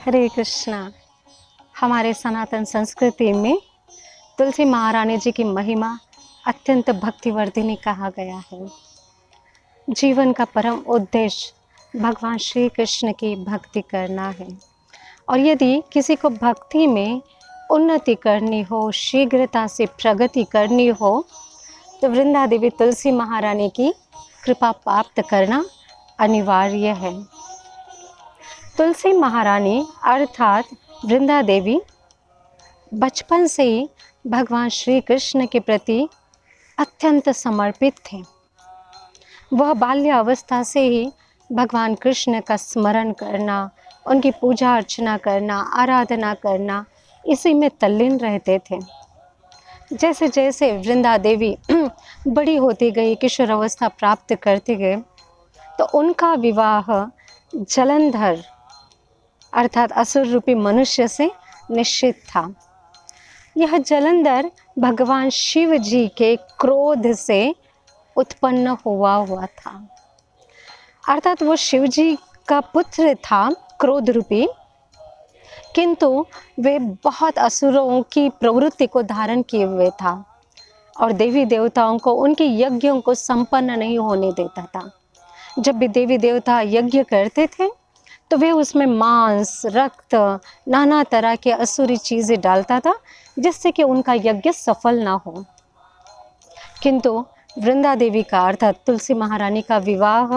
हरे कृष्णा। हमारे सनातन संस्कृति में तुलसी महारानी जी की महिमा अत्यंत भक्तिवर्धिनी कहा गया है। जीवन का परम उद्देश्य भगवान श्री कृष्ण की भक्ति करना है और यदि किसी को भक्ति में उन्नति करनी हो, शीघ्रता से प्रगति करनी हो, तो वृंदा देवी तुलसी महारानी की कृपा प्राप्त करना अनिवार्य है। तुलसी महारानी अर्थात वृंदा देवी बचपन से ही भगवान श्री कृष्ण के प्रति अत्यंत समर्पित थे। वह बाल्य अवस्था से ही भगवान कृष्ण का स्मरण करना, उनकी पूजा अर्चना करना, आराधना करना, इसी में तल्लीन रहते थे। जैसे जैसे वृंदा देवी बड़ी होती गई, किशोर अवस्था प्राप्त करती गए, तो उनका विवाह जलंधर अर्थात असुर रूपी मनुष्य से निश्चित था। यह जलंधर भगवान शिव जी के क्रोध से उत्पन्न हुआ था, अर्थात वो शिव जी का पुत्र था क्रोध रूपी, किंतु वे बहुत असुरों की प्रवृत्ति को धारण किए हुए था और देवी देवताओं को उनके यज्ञों को संपन्न नहीं होने देता था। जब भी देवी देवता यज्ञ करते थे तो वे उसमें मांस, रक्त, नाना तरह के असुरी चीज़ें डालता था जिससे कि उनका यज्ञ सफल ना हो। किंतु वृंदा देवी का अर्थात तुलसी महारानी का विवाह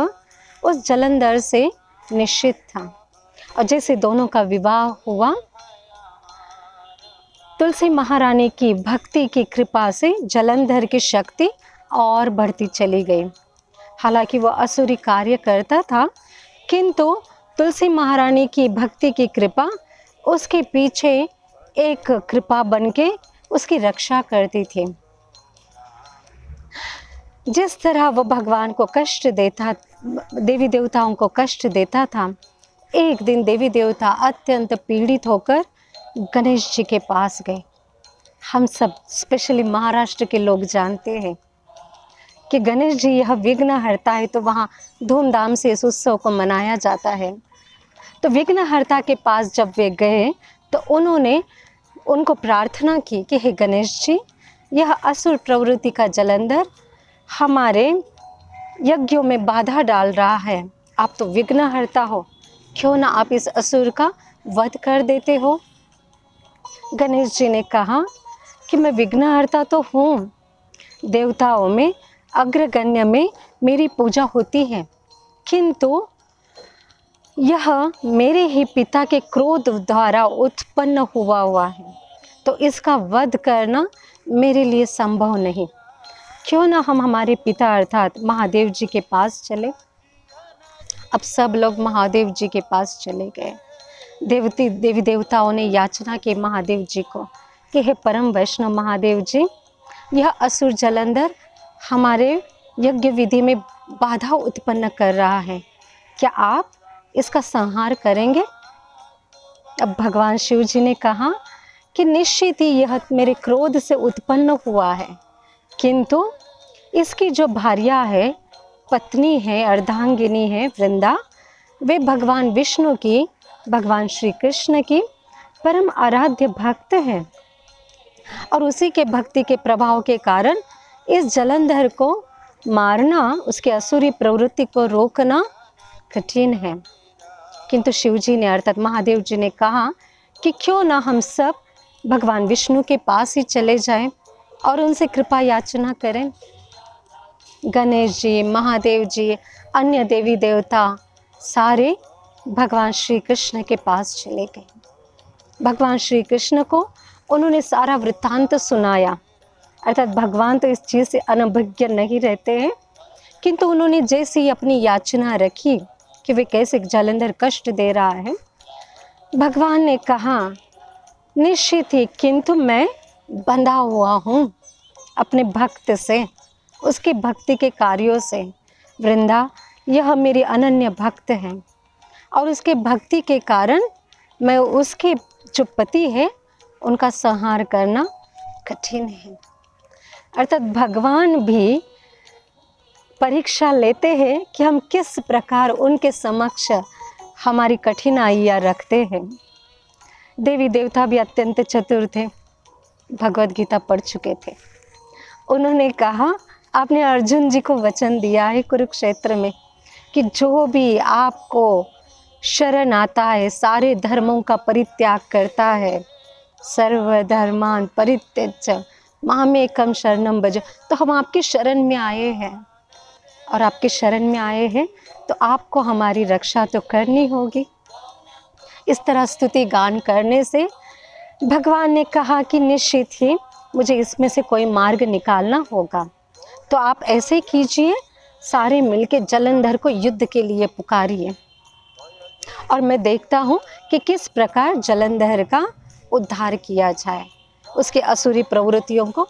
उस जलंधर से निश्चित था और जैसे दोनों का विवाह हुआ, तुलसी महारानी की भक्ति की कृपा से जलंधर की शक्ति और बढ़ती चली गई। हालांकि वह असुरी कार्य करता था, किंतु तुलसी महारानी की भक्ति की कृपा उसके पीछे एक कृपा बनके उसकी रक्षा करती थी। जिस तरह वह भगवान को कष्ट देता, देवी देवताओं को कष्ट देता था, एक दिन देवी देवता अत्यंत पीड़ित होकर गणेश जी के पास गए। हम सब स्पेशली महाराष्ट्र के लोग जानते हैं कि गणेश जी यह विघ्नहर्ता है, तो वहाँ धूमधाम से इस उत्सव को मनाया जाता है। तो विघ्नहर्ता के पास जब वे गए तो उन्होंने उनको प्रार्थना की कि हे गणेश जी, यह असुर प्रवृत्ति का जलंधर हमारे यज्ञों में बाधा डाल रहा है। आप तो विघ्नहर्ता हो, क्यों ना आप इस असुर का वध कर देते हो। गणेश जी ने कहा कि मैं विघ्नहर्ता तो हूँ, देवताओं में अग्रगण्य में मेरी पूजा होती है, किंतु यह मेरे ही पिता के क्रोध द्वारा उत्पन्न हुआ है, तो इसका वध करना मेरे लिए संभव नहीं। क्यों ना हम हमारे पिता अर्थात महादेव जी के पास चले। अब सब लोग महादेव जी के पास चले गए। देवी देवताओं ने याचना की महादेव जी को कि हे परम वैष्णव महादेव जी, यह असुर जलंधर हमारे यज्ञ विधि में बाधा उत्पन्न कर रहा है, क्या आप इसका संहार करेंगे। अब भगवान शिव जी ने कहा कि निश्चित ही यह मेरे क्रोध से उत्पन्न हुआ है, किंतु इसकी जो भार्या है, पत्नी है, अर्धांगिनी है वृंदा, वे भगवान विष्णु की, भगवान श्री कृष्ण की परम आराध्य भक्त हैं और उसी के भक्ति के प्रभाव के कारण इस जलंधर को मारना, उसके असुरी प्रवृत्ति को रोकना कठिन है। किंतु शिव जी ने अर्थात महादेव जी ने कहा कि क्यों ना हम सब भगवान विष्णु के पास ही चले जाएं और उनसे कृपा याचना करें। गणेश जी, महादेव जी, अन्य देवी देवता सारे भगवान श्री कृष्ण के पास चले गए। भगवान श्री कृष्ण को उन्होंने सारा वृत्तांत सुनाया, अर्थात भगवान तो इस चीज़ से अनभिज्ञ नहीं रहते हैं, किंतु उन्होंने जैसे ही अपनी याचना रखी कि वे कैसे जलंधर कष्ट दे रहा है, भगवान ने कहा निश्चित ही, किंतु मैं बंधा हुआ हूँ अपने भक्त से, उसकी भक्ति के कार्यों से। वृंदा यह मेरी अनन्य भक्त है और उसके भक्ति के कारण मैं उसके जो पति है उनका संहार करना कठिन है। अर्थात भगवान भी परीक्षा लेते हैं कि हम किस प्रकार उनके समक्ष हमारी कठिनाइयाँ रखते हैं। देवी देवता भी अत्यंत चतुर थे, भगवत गीता पढ़ चुके थे। उन्होंने कहा, आपने अर्जुन जी को वचन दिया है कुरुक्षेत्र में कि जो भी आपको शरण आता है, सारे धर्मों का परित्याग करता है, सर्वधर्मान परित्यज्य मामेकम शरणम भज, तो हम आपकी शरण में आए हैं और आपकी शरण में आए हैं तो आपको हमारी रक्षा तो करनी होगी। इस तरह स्तुति गान करने से भगवान ने कहा कि निश्चित ही मुझे इसमें से कोई मार्ग निकालना होगा। तो आप ऐसे कीजिए, सारे मिलके जलंधर को युद्ध के लिए पुकारिए और मैं देखता हूँ कि किस प्रकार जलंधर का उद्धार किया जाए, उसके असुरी प्रवृत्तियों को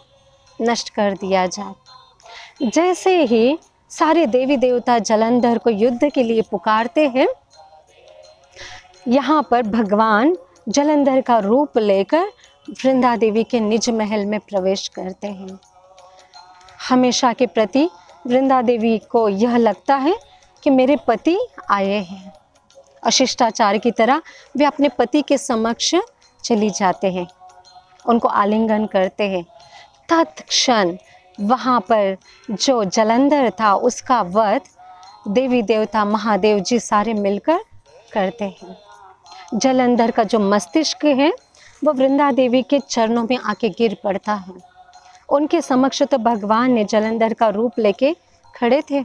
नष्ट कर दिया जाए। जैसे ही सारे देवी देवता जलंधर को युद्ध के लिए पुकारते हैं, यहाँ पर भगवान जलंधर का रूप लेकर वृंदा देवी के निज महल में प्रवेश करते हैं। हमेशा के प्रति वृंदा देवी को यह लगता है कि मेरे पति आए हैं, और शिष्टाचार की तरह वे अपने पति के समक्ष चली जाते हैं, उनको आलिंगन करते हैं। तत्क्षण वहाँ पर जो जलंधर था उसका वध देवी देवता महादेव जी सारे मिलकर करते हैं। जलंधर का जो मस्तिष्क है वो वृंदा देवी के चरणों में आके गिर पड़ता है। उनके समक्ष तो भगवान ने जलंधर का रूप लेके खड़े थे।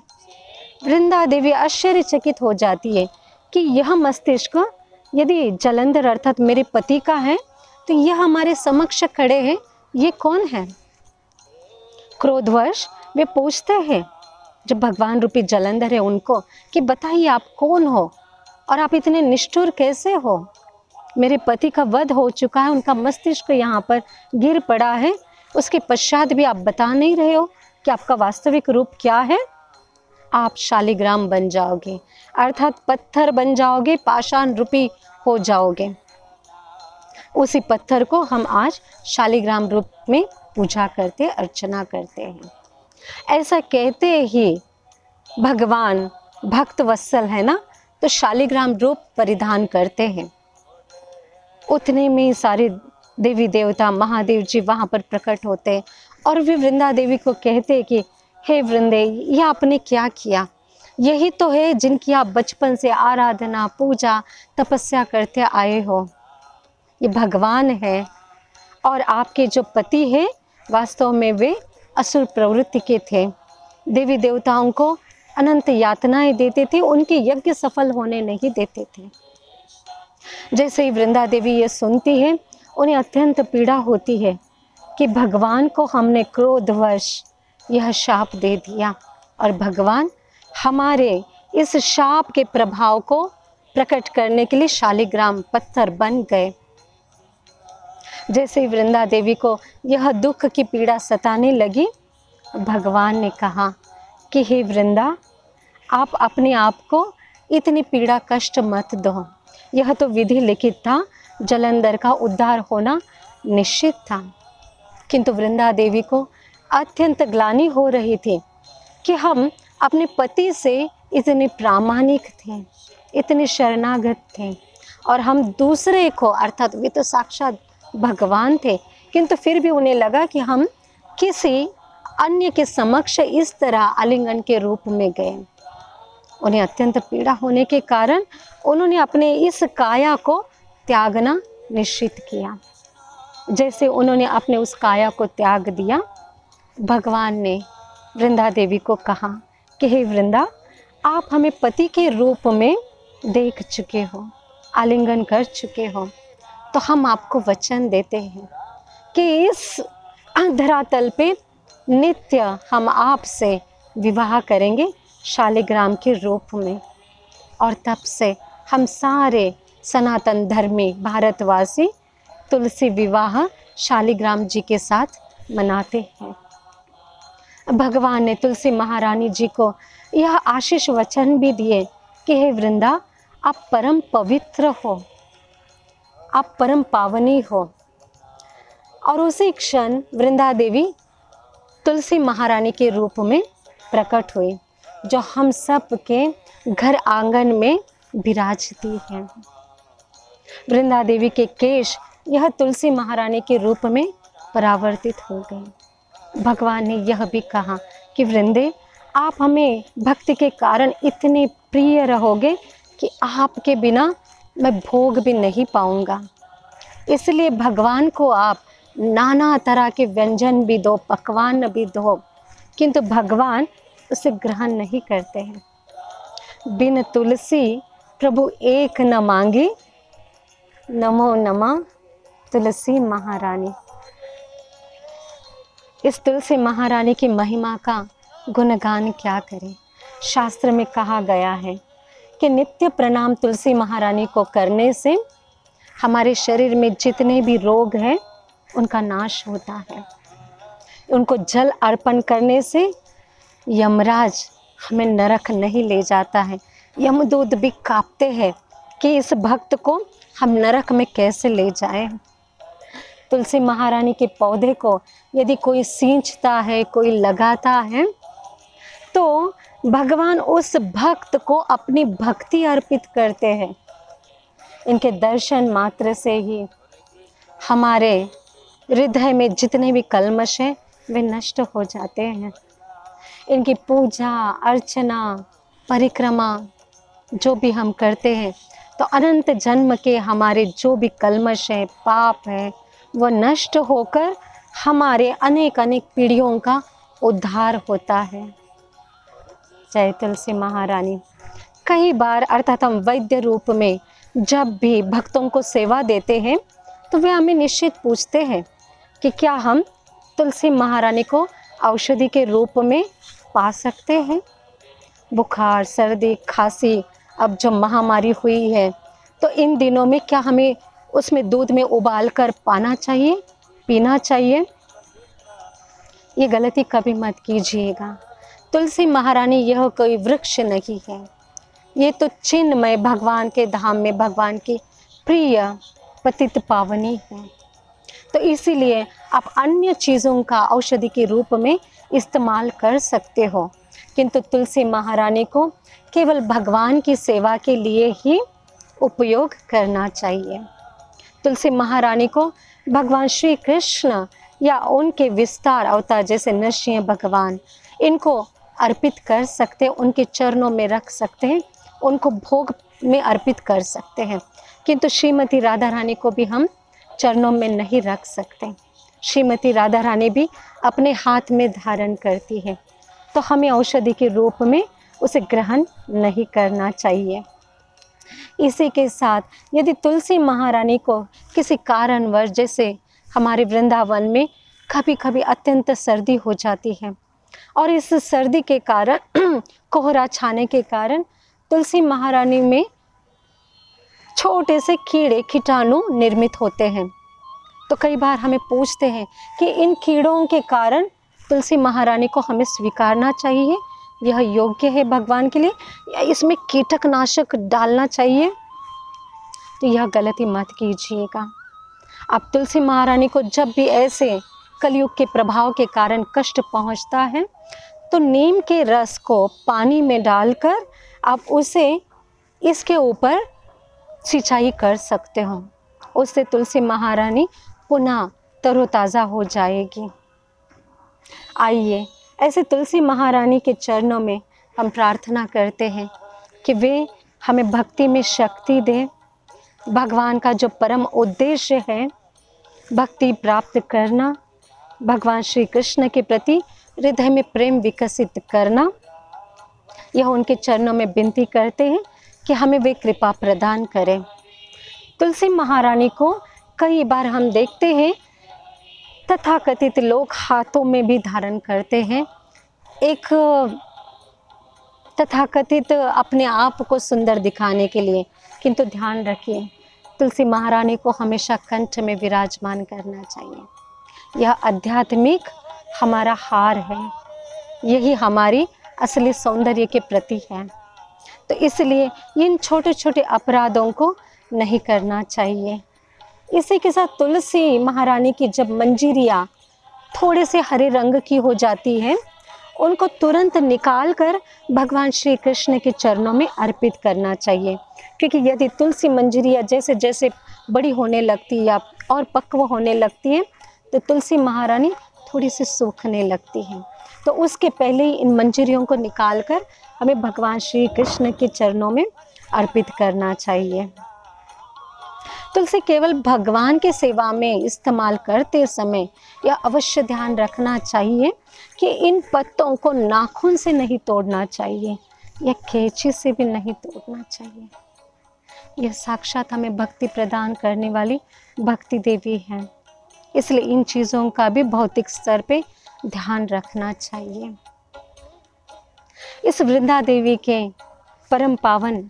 वृंदा देवी आश्चर्यचकित हो जाती है कि यह मस्तिष्क यदि जलंधर अर्थात मेरे पति का है तो यह हमारे समक्ष खड़े हैं, ये कौन है? क्रोधवश वे पूछते हैं जो भगवान रूपी जलंधर है उनको कि बताइए आप कौन हो और आप इतने निष्ठुर कैसे हो? मेरे पति का वध हो चुका है, उनका मस्तिष्क यहाँ पर गिर पड़ा है, उसके पश्चात भी आप बता नहीं रहे हो कि आपका वास्तविक रूप क्या है? आप शालिग्राम बन जाओगे, अर्थात पत्थर बन जाओगे, पाषाण रूपी हो जाओगे। उसी पत्थर को हम आज शालिग्राम रूप में पूजा करते, अर्चना करते हैं। ऐसा कहते ही भगवान भक्त वत्सल है ना, तो शालिग्राम रूप परिधान करते हैं। उतने में सारे देवी देवता महादेव जी वहाँ पर प्रकट होते हैं और वे वृंदा देवी को कहते हैं कि हे वृंदे, यह आपने क्या किया? यही तो है जिनकी आप बचपन से आराधना, पूजा, तपस्या करते आए हो। ये भगवान है और आपके जो पति है वास्तव में वे असुर प्रवृत्ति के थे, देवी देवताओं को अनंत यातनाएं देते थे, उनके यज्ञ सफल होने नहीं देते थे। जैसे ही वृंदा देवी ये सुनती है, उन्हें अत्यंत पीड़ा होती है कि भगवान को हमने क्रोधवश यह शाप दे दिया और भगवान हमारे इस शाप के प्रभाव को प्रकट करने के लिए शालिग्राम पत्थर बन गए। जैसे ही वृंदा देवी को यह दुख की पीड़ा सताने लगी, भगवान ने कहा कि हे वृंदा, आप अपने आप को इतनी पीड़ा कष्ट मत दो। यह तो विधि लिखित था, जलंधर का उद्धार होना निश्चित था। किंतु वृंदा देवी को अत्यंत ग्लानि हो रही थी कि हम अपने पति से इतने प्रामाणिक थे, इतने शरणागत थे और हम दूसरे को, अर्थात वे तो साक्षात भगवान थे, किंतु फिर भी उन्हें लगा कि हम किसी अन्य के समक्ष इस तरह आलिंगन के रूप में गए। उन्हें अत्यंत पीड़ा होने के कारण उन्होंने अपने इस काया को त्यागना निश्चित किया। जैसे उन्होंने अपने उस काया को त्याग दिया, भगवान ने वृंदा देवी को कहा कि हे वृंदा, आप हमें पति के रूप में देख चुके हो, आलिंगन कर चुके हो, तो हम आपको वचन देते हैं कि इस धरातल पे नित्य हम आपसे विवाह करेंगे शालिग्राम के रूप में। और तब से हम सारे सनातन धर्मी भारतवासी तुलसी विवाह शालिग्राम जी के साथ मनाते हैं। भगवान ने तुलसी महारानी जी को यह आशीष वचन भी दिए कि हे वृंदा, आप परम पवित्र हो, आप परम पावनी हो। और उसी क्षण वृंदा देवी तुलसी महारानी के रूप में प्रकट हुई, जो हम सब के घर आंगन में विराजती हैं। वृंदा देवी के केश यह तुलसी महारानी के रूप में परावर्तित हो गए। भगवान ने यह भी कहा कि वृंदे, आप हमें भक्ति के कारण इतने प्रिय रहोगे कि आपके बिना मैं भोग भी नहीं पाऊंगा। इसलिए भगवान को आप नाना तरह के व्यंजन भी दो, पकवान भी दो, किंतु भगवान उसे ग्रहण नहीं करते हैं। बिन तुलसी प्रभु एक न मांगे, नमो नमः तुलसी महारानी। इस तुलसी महारानी की महिमा का गुणगान क्या करें। शास्त्र में कहा गया है कि नित्य प्रणाम तुलसी महारानी को करने से हमारे शरीर में जितने भी रोग हैं उनका नाश होता है। उनको जल अर्पण करने से यमराज हमें नरक नहीं ले जाता है। यमदूत भी कांपते हैं कि इस भक्त को हम नरक में कैसे ले जाएं। तुलसी महारानी के पौधे को यदि कोई सींचता है, कोई लगाता है, तो भगवान उस भक्त को अपनी भक्ति अर्पित करते हैं। इनके दर्शन मात्र से ही हमारे हृदय में जितने भी कल्मश हैं वे नष्ट हो जाते हैं। इनकी पूजा अर्चना परिक्रमा जो भी हम करते हैं तो अनंत जन्म के हमारे जो भी कल्मश है, पाप है, वह नष्ट होकर हमारे अनेक अनेक पीढ़ियों का उद्धार होता है। जय तुलसी महारानी। कई बार अर्थात हम वैद्य रूप में जब भी भक्तों को सेवा देते हैं तो वे हमें निश्चित पूछते हैं कि क्या हम तुलसी महारानी को औषधि के रूप में पा सकते हैं। बुखार, सर्दी, खांसी अब जो महामारी हुई है तो इन दिनों में क्या हमें उसमें दूध में उबाल कर पाना चाहिए, पीना चाहिए? ये गलती कभी मत कीजिएगा। तुलसी महारानी यह कोई वृक्ष नहीं है, ये तो चिन्मय भगवान के धाम में भगवान की प्रिय पतित पावनी है। तो इसीलिए आप अन्य चीज़ों का औषधि के रूप में इस्तेमाल कर सकते हो, किंतु तुलसी महारानी को केवल भगवान की सेवा के लिए ही उपयोग करना चाहिए। तुलसी महारानी को भगवान श्री कृष्ण या उनके विस्तार अवतार जैसे नरसिंह भगवान, इनको अर्पित कर सकते हैं, उनके चरणों में रख सकते हैं, उनको भोग में अर्पित कर सकते हैं। किंतु श्रीमती राधा रानी को भी हम चरणों में नहीं रख सकते। श्रीमती राधा रानी भी अपने हाथ में धारण करती है, तो हमें औषधि के रूप में उसे ग्रहण नहीं करना चाहिए। इसी के साथ यदि तुलसी महारानी को किसी कारणवश, जैसे हमारे वृंदावन में कभी कभी अत्यंत सर्दी हो जाती है और इस सर्दी के कारण कोहरा छाने के कारण तुलसी महारानी में छोटे से कीड़े कीटाणु निर्मित होते हैं, तो कई बार हमें पूछते हैं कि इन कीड़ों के कारण तुलसी महारानी को हमें स्वीकारना चाहिए, यह योग्य है भगवान के लिए, या इसमें कीटकनाशक डालना चाहिए? तो यह गलती मत कीजिएगा। आप तुलसी महारानी को जब भी ऐसे कलयुग के प्रभाव के कारण कष्ट पहुंचता है तो नीम के रस को पानी में डालकर आप उसे इसके ऊपर सिंचाई कर सकते हो, उससे तुलसी महारानी पुनः तरोताज़ा हो जाएगी। आइए ऐसे तुलसी महारानी के चरणों में हम प्रार्थना करते हैं कि वे हमें भक्ति में शक्ति दें। भगवान का जो परम उद्देश्य है भक्ति प्राप्त करना, भगवान श्री कृष्ण के प्रति हृदय में प्रेम विकसित करना, यह उनके चरणों में विनती करते हैं कि हमें वे कृपा प्रदान करें। तुलसी महारानी को कई बार हम देखते हैं तथाकथित लोग हाथों में भी धारण करते हैं, एक तथाकथित अपने आप को सुंदर दिखाने के लिए, किंतु ध्यान रखिए तुलसी महारानी को हमेशा कंठ में विराजमान करना चाहिए। यह आध्यात्मिक हमारा हार है, यही हमारी असली सौंदर्य के प्रति है। तो इसलिए इन छोटे छोटे अपराधों को नहीं करना चाहिए। इसी के साथ तुलसी महारानी की जब मंजीरियाँ थोड़े से हरे रंग की हो जाती है उनको तुरंत निकाल कर भगवान श्री कृष्ण के चरणों में अर्पित करना चाहिए। क्योंकि यदि तुलसी मंजरियाँ जैसे जैसे बड़ी होने लगती है या और पक्व होने लगती है तो तुलसी महारानी थोड़ी सी सूखने लगती हैं। तो उसके पहले ही इन मंजरियों को निकाल कर हमें भगवान श्री कृष्ण के चरणों में अर्पित करना चाहिए। तुलसी केवल भगवान की सेवा में इस्तेमाल करते समय यह अवश्य ध्यान रखना चाहिए कि इन पत्तों को नाखून से नहीं तोड़ना चाहिए या कैंची से भी नहीं तोड़ना चाहिए। यह साक्षात हमें भक्ति प्रदान करने वाली भक्ति देवी है, इसलिए इन चीज़ों का भी भौतिक स्तर पे ध्यान रखना चाहिए। इस वृंदा देवी के परम पावन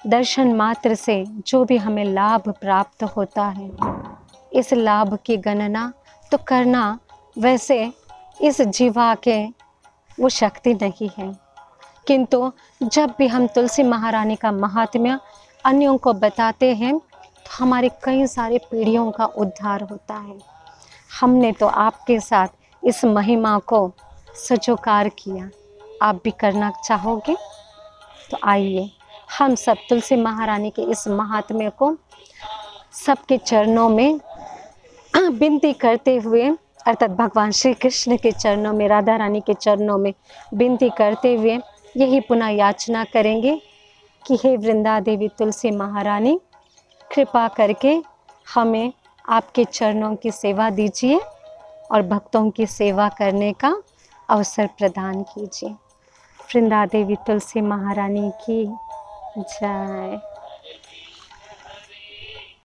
दर्शन मात्र से जो भी हमें लाभ प्राप्त होता है, इस लाभ की गणना तो करना वैसे इस जीवा के वो शक्ति नहीं है, किंतु जब भी हम तुलसी महारानी का महात्म्य अन्यों को बताते हैं तो हमारे कई सारे पीढ़ियों का उद्धार होता है। हमने तो आपके साथ इस महिमा को सजोकार किया, आप भी करना चाहोगे तो आइए हम सब तुलसी महारानी के इस महात्म्य को सबके चरणों में विनती करते हुए, अर्थात भगवान श्री कृष्ण के चरणों में, राधा रानी के चरणों में विनती करते हुए यही पुनः याचना करेंगे कि हे वृंदा देवी तुलसी महारानी, कृपा करके हमें आपके चरणों की सेवा दीजिए और भक्तों की सेवा करने का अवसर प्रदान कीजिए। वृंदा देवी तुलसी महारानी की जय।